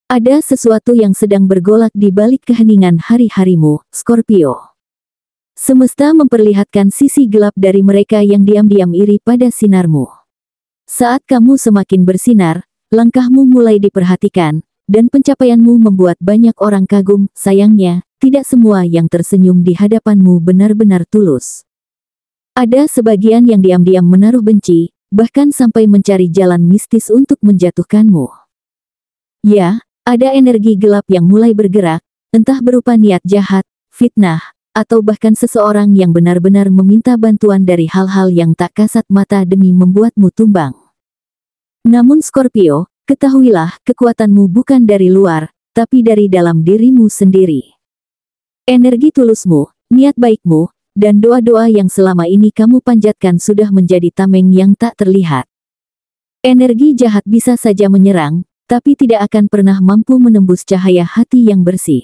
Ada sesuatu yang sedang bergolak di balik keheningan hari-harimu, Scorpio. Semesta memperlihatkan sisi gelap dari mereka yang diam-diam iri pada sinarmu. Saat kamu semakin bersinar, langkahmu mulai diperhatikan, dan pencapaianmu membuat banyak orang kagum. Sayangnya, tidak semua yang tersenyum di hadapanmu benar-benar tulus. Ada sebagian yang diam-diam menaruh benci, bahkan sampai mencari jalan mistis untuk menjatuhkanmu. Ya, ada energi gelap yang mulai bergerak, entah berupa niat jahat, fitnah, atau bahkan seseorang yang benar-benar meminta bantuan dari hal-hal yang tak kasat mata demi membuatmu tumbang. Namun Scorpio, ketahuilah kekuatanmu bukan dari luar, tapi dari dalam dirimu sendiri. Energi tulusmu, niat baikmu, dan doa-doa yang selama ini kamu panjatkan sudah menjadi tameng yang tak terlihat. Energi jahat bisa saja menyerang, tapi tidak akan pernah mampu menembus cahaya hati yang bersih.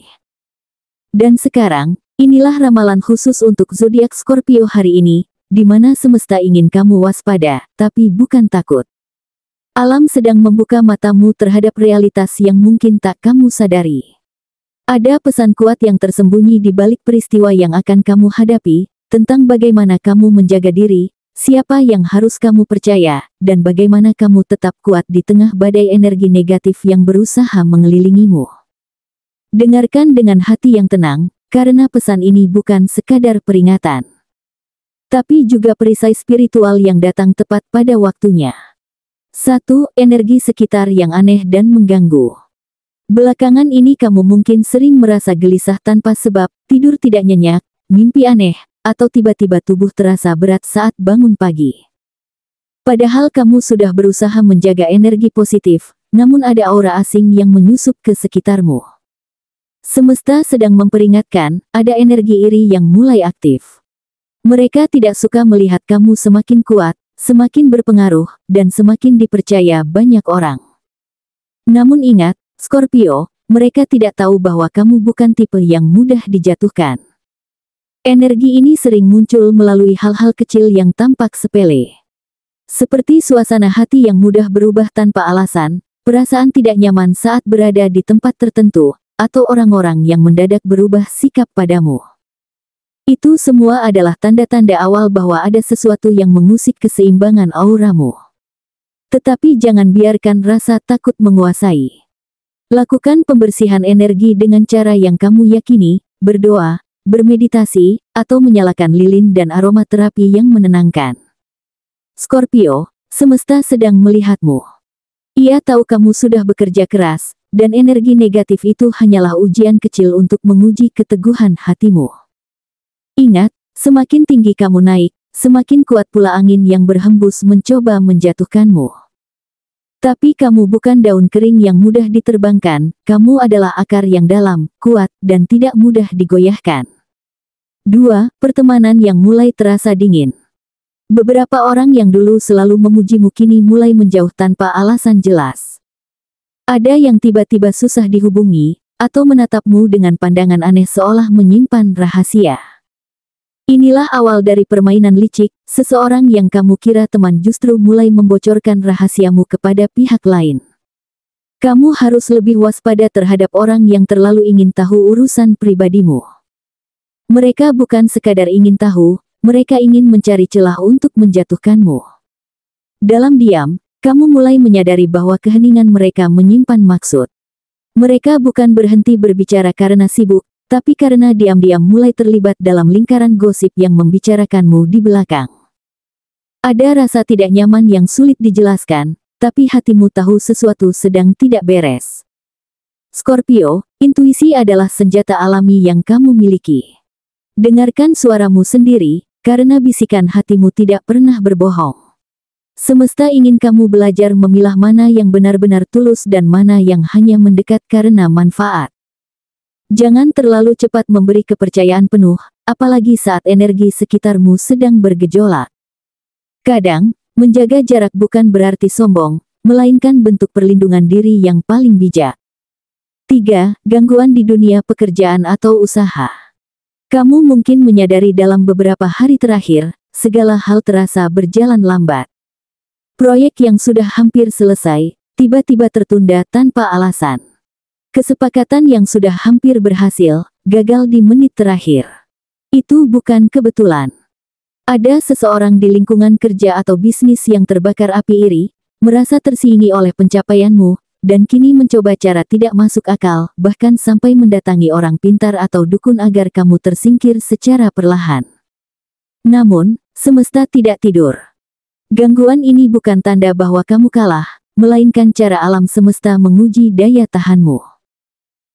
Dan sekarang, inilah ramalan khusus untuk zodiak Scorpio hari ini, di mana semesta ingin kamu waspada, tapi bukan takut. Alam sedang membuka matamu terhadap realitas yang mungkin tak kamu sadari. Ada pesan kuat yang tersembunyi di balik peristiwa yang akan kamu hadapi, tentang bagaimana kamu menjaga diri, siapa yang harus kamu percaya, dan bagaimana kamu tetap kuat di tengah badai energi negatif yang berusaha mengelilingimu. Dengarkan dengan hati yang tenang, karena pesan ini bukan sekadar peringatan, tapi juga perisai spiritual yang datang tepat pada waktunya. 1. Energi sekitar yang aneh dan mengganggu. Belakangan ini kamu mungkin sering merasa gelisah tanpa sebab, tidur tidak nyenyak, mimpi aneh, atau tiba-tiba tubuh terasa berat saat bangun pagi. Padahal kamu sudah berusaha menjaga energi positif, namun ada aura asing yang menyusup ke sekitarmu. Semesta sedang memperingatkan, ada energi iri yang mulai aktif. Mereka tidak suka melihat kamu semakin kuat, semakin berpengaruh, dan semakin dipercaya banyak orang. Namun ingat, Scorpio, mereka tidak tahu bahwa kamu bukan tipe yang mudah dijatuhkan. Energi ini sering muncul melalui hal-hal kecil yang tampak sepele. Seperti suasana hati yang mudah berubah tanpa alasan, perasaan tidak nyaman saat berada di tempat tertentu, atau orang-orang yang mendadak berubah sikap padamu. Itu semua adalah tanda-tanda awal bahwa ada sesuatu yang mengusik keseimbangan auramu. Tetapi jangan biarkan rasa takut menguasai. Lakukan pembersihan energi dengan cara yang kamu yakini, berdoa, bermeditasi, atau menyalakan lilin dan aromaterapi yang menenangkan. Scorpio, semesta sedang melihatmu. Ia tahu kamu sudah bekerja keras, dan energi negatif itu hanyalah ujian kecil untuk menguji keteguhan hatimu. Ingat, semakin tinggi kamu naik, semakin kuat pula angin yang berhembus mencoba menjatuhkanmu. Tapi kamu bukan daun kering yang mudah diterbangkan, kamu adalah akar yang dalam, kuat, dan tidak mudah digoyahkan. 2. Pertemanan yang mulai terasa dingin. Beberapa orang yang dulu selalu memujimu kini mulai menjauh tanpa alasan jelas. Ada yang tiba-tiba susah dihubungi, atau menatapmu dengan pandangan aneh seolah menyimpan rahasia. Inilah awal dari permainan licik, seseorang yang kamu kira teman justru mulai membocorkan rahasiamu kepada pihak lain. Kamu harus lebih waspada terhadap orang yang terlalu ingin tahu urusan pribadimu. Mereka bukan sekadar ingin tahu, mereka ingin mencari celah untuk menjatuhkanmu. Dalam diam, kamu mulai menyadari bahwa keheningan mereka menyimpan maksud. Mereka bukan berhenti berbicara karena sibuk, tapi karena diam-diam mulai terlibat dalam lingkaran gosip yang membicarakanmu di belakang. Ada rasa tidak nyaman yang sulit dijelaskan, tapi hatimu tahu sesuatu sedang tidak beres. Scorpio, intuisi adalah senjata alami yang kamu miliki. Dengarkan suaramu sendiri, karena bisikan hatimu tidak pernah berbohong. Semesta ingin kamu belajar memilah mana yang benar-benar tulus dan mana yang hanya mendekat karena manfaat. Jangan terlalu cepat memberi kepercayaan penuh, apalagi saat energi sekitarmu sedang bergejolak. Kadang, menjaga jarak bukan berarti sombong, melainkan bentuk perlindungan diri yang paling bijak. 3. Gangguan di dunia pekerjaan atau usaha. Kamu mungkin menyadari dalam beberapa hari terakhir, segala hal terasa berjalan lambat. Proyek yang sudah hampir selesai, tiba-tiba tertunda tanpa alasan. Kesepakatan yang sudah hampir berhasil, gagal di menit terakhir. Itu bukan kebetulan. Ada seseorang di lingkungan kerja atau bisnis yang terbakar api iri, merasa tersinggung oleh pencapaianmu, dan kini mencoba cara tidak masuk akal, bahkan sampai mendatangi orang pintar atau dukun agar kamu tersingkir secara perlahan. Namun, semesta tidak tidur. Gangguan ini bukan tanda bahwa kamu kalah, melainkan cara alam semesta menguji daya tahanmu.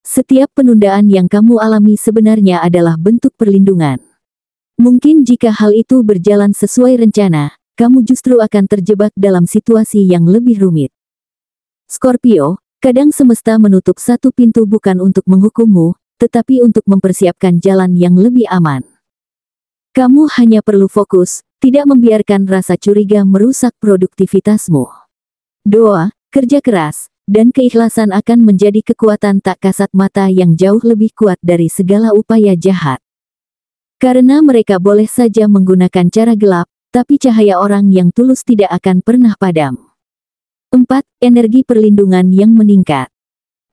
Setiap penundaan yang kamu alami sebenarnya adalah bentuk perlindungan. Mungkin jika hal itu berjalan sesuai rencana, kamu justru akan terjebak dalam situasi yang lebih rumit. Scorpio, kadang semesta menutup satu pintu bukan untuk menghukummu, tetapi untuk mempersiapkan jalan yang lebih aman. Kamu hanya perlu fokus, tidak membiarkan rasa curiga merusak produktivitasmu. Doa, kerja keras, dan keikhlasan akan menjadi kekuatan tak kasat mata yang jauh lebih kuat dari segala upaya jahat. Karena mereka boleh saja menggunakan cara gelap, tapi cahaya orang yang tulus tidak akan pernah padam. 4. Energi perlindungan yang meningkat.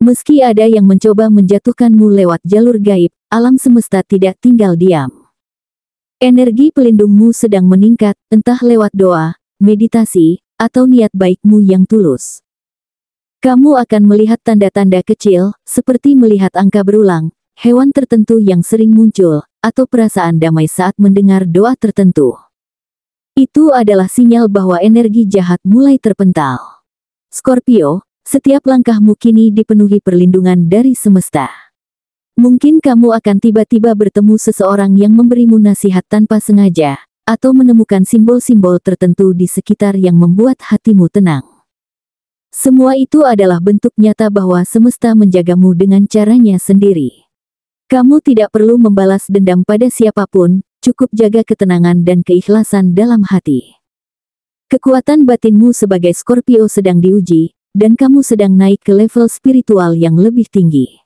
Meski ada yang mencoba menjatuhkanmu lewat jalur gaib, alam semesta tidak tinggal diam. Energi pelindungmu sedang meningkat, entah lewat doa, meditasi, atau niat baikmu yang tulus. Kamu akan melihat tanda-tanda kecil, seperti melihat angka berulang, hewan tertentu yang sering muncul, atau perasaan damai saat mendengar doa tertentu. Itu adalah sinyal bahwa energi jahat mulai terpental. Scorpio, setiap langkahmu kini dipenuhi perlindungan dari semesta. Mungkin kamu akan tiba-tiba bertemu seseorang yang memberimu nasihat tanpa sengaja, atau menemukan simbol-simbol tertentu di sekitar yang membuat hatimu tenang. Semua itu adalah bentuk nyata bahwa semesta menjagamu dengan caranya sendiri. Kamu tidak perlu membalas dendam pada siapapun, cukup jaga ketenangan dan keikhlasan dalam hati. Kekuatan batinmu sebagai Scorpio sedang diuji, dan kamu sedang naik ke level spiritual yang lebih tinggi.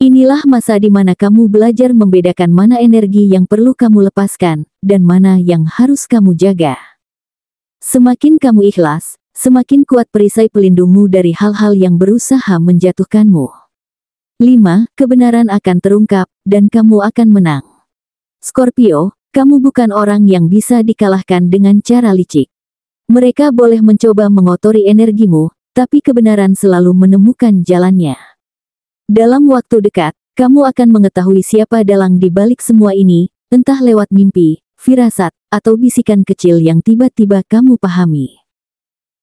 Inilah masa di mana kamu belajar membedakan mana energi yang perlu kamu lepaskan, dan mana yang harus kamu jaga. Semakin kamu ikhlas, semakin kuat perisai pelindungmu dari hal-hal yang berusaha menjatuhkanmu. 5. Kebenaran akan terungkap, dan kamu akan menang. Scorpio, kamu bukan orang yang bisa dikalahkan dengan cara licik. Mereka boleh mencoba mengotori energimu, tapi kebenaran selalu menemukan jalannya. Dalam waktu dekat, kamu akan mengetahui siapa dalang di balik semua ini, entah lewat mimpi, firasat, atau bisikan kecil yang tiba-tiba kamu pahami.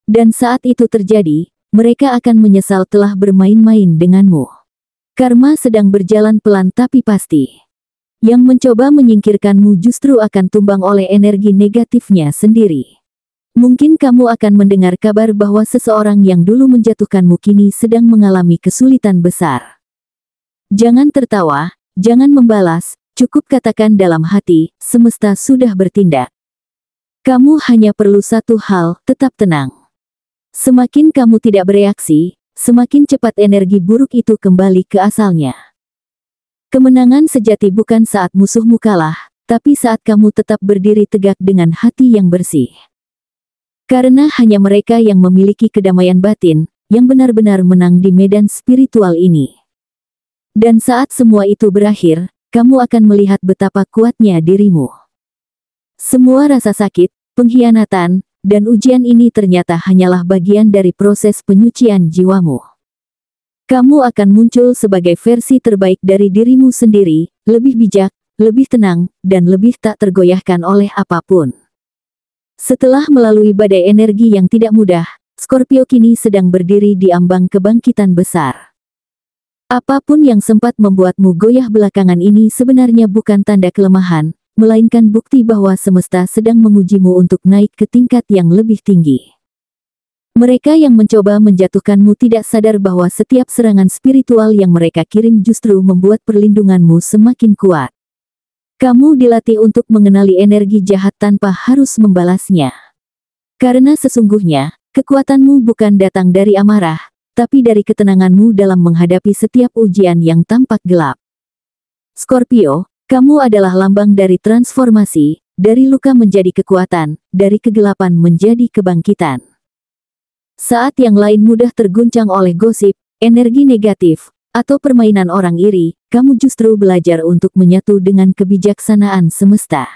Dan saat itu terjadi, mereka akan menyesal telah bermain-main denganmu. Karma sedang berjalan pelan tapi pasti. Yang mencoba menyingkirkanmu justru akan tumbang oleh energi negatifnya sendiri. Mungkin kamu akan mendengar kabar bahwa seseorang yang dulu menjatuhkanmu kini sedang mengalami kesulitan besar. Jangan tertawa, jangan membalas, cukup katakan dalam hati, semesta sudah bertindak. Kamu hanya perlu satu hal, tetap tenang. Semakin kamu tidak bereaksi, semakin cepat energi buruk itu kembali ke asalnya. Kemenangan sejati bukan saat musuhmu kalah, tapi saat kamu tetap berdiri tegak dengan hati yang bersih. Karena hanya mereka yang memiliki kedamaian batin, yang benar-benar menang di medan spiritual ini. Dan saat semua itu berakhir, kamu akan melihat betapa kuatnya dirimu. Semua rasa sakit, pengkhianatan, dan ujian ini ternyata hanyalah bagian dari proses penyucian jiwamu. Kamu akan muncul sebagai versi terbaik dari dirimu sendiri, lebih bijak, lebih tenang, dan lebih tak tergoyahkan oleh apapun. Setelah melalui badai energi yang tidak mudah, Scorpio kini sedang berdiri di ambang kebangkitan besar. Apapun yang sempat membuatmu goyah belakangan ini sebenarnya bukan tanda kelemahan, melainkan bukti bahwa semesta sedang mengujimu untuk naik ke tingkat yang lebih tinggi. Mereka yang mencoba menjatuhkanmu tidak sadar bahwa setiap serangan spiritual yang mereka kirim justru membuat perlindunganmu semakin kuat. Kamu dilatih untuk mengenali energi jahat tanpa harus membalasnya. Karena sesungguhnya, kekuatanmu bukan datang dari amarah, tapi dari ketenanganmu dalam menghadapi setiap ujian yang tampak gelap. Scorpio, kamu adalah lambang dari transformasi, dari luka menjadi kekuatan, dari kegelapan menjadi kebangkitan. Saat yang lain mudah terguncang oleh gosip, energi negatif, atau permainan orang iri, kamu justru belajar untuk menyatu dengan kebijaksanaan semesta.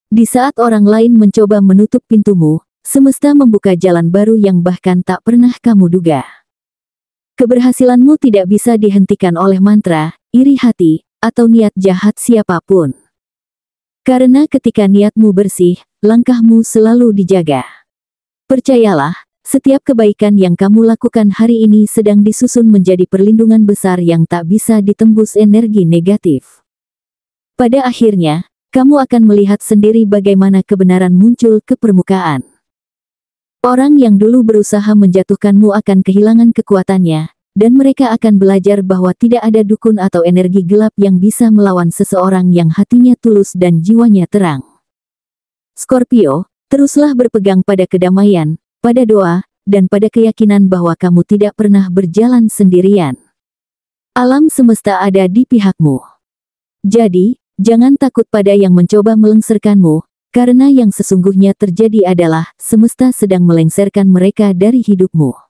Di saat orang lain mencoba menutup pintumu, semesta membuka jalan baru yang bahkan tak pernah kamu duga. Keberhasilanmu tidak bisa dihentikan oleh mantra, iri hati, atau niat jahat siapapun. Karena ketika niatmu bersih, langkahmu selalu dijaga. Percayalah, setiap kebaikan yang kamu lakukan hari ini sedang disusun menjadi perlindungan besar yang tak bisa ditembus energi negatif. Pada akhirnya, kamu akan melihat sendiri bagaimana kebenaran muncul ke permukaan. Orang yang dulu berusaha menjatuhkanmu akan kehilangan kekuatannya, dan mereka akan belajar bahwa tidak ada dukun atau energi gelap yang bisa melawan seseorang yang hatinya tulus dan jiwanya terang. Scorpio, teruslah berpegang pada kedamaian, pada doa, dan pada keyakinan bahwa kamu tidak pernah berjalan sendirian. Alam semesta ada di pihakmu. Jadi, jangan takut pada yang mencoba melengsarkanmu, karena yang sesungguhnya terjadi adalah semesta sedang melengsarkan mereka dari hidupmu.